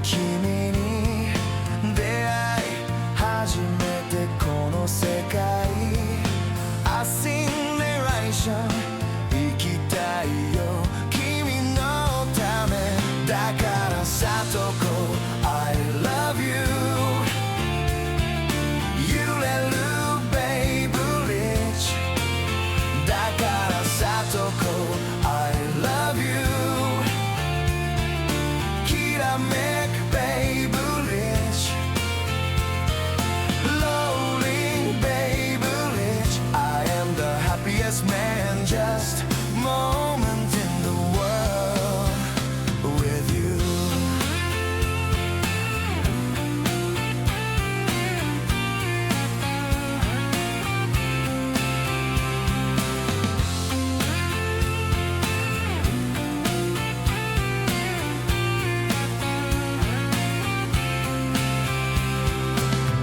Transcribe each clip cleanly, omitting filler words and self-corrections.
君に出会い初めてこの世界 assimilation 生きたいよ君のためだからSATOKO I love you 揺れるベイブリッジだから SATOKO I love you きらめくベイブリッジ ローリングベイブリッジ I am the happiest man just moment in the world with you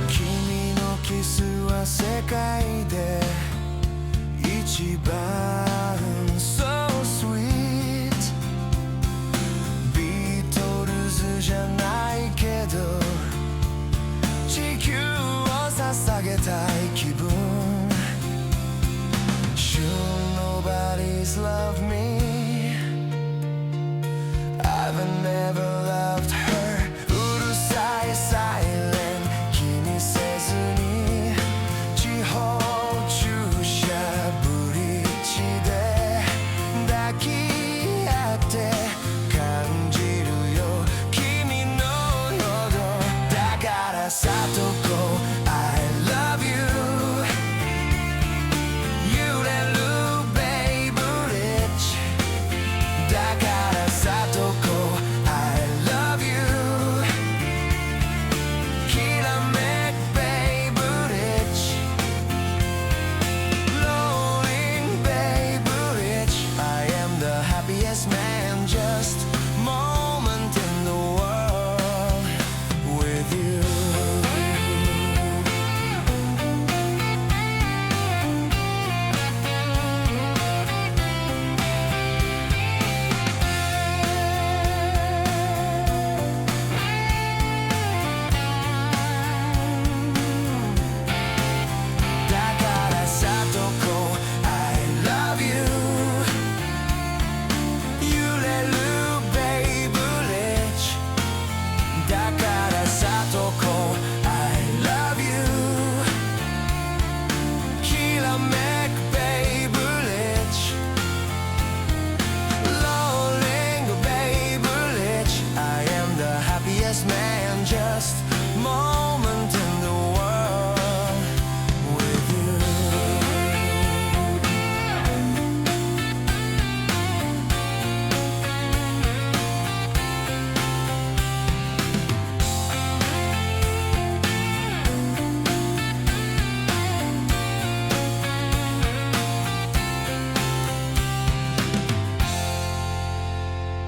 君のキスは世界で一番 So sweet ビートルズじゃないけど地球を捧げたい気分 Should nobody's love me I've never loved her うるさいサイレン気にせずに地方駐車ブリッジで抱き合って感じるよ君の呼動だから SATOKO I love you 揺れるベイブリッジだから SATOKO I love you きらめくベイブリッジ Rolling Bay Bridge I am the happiest man just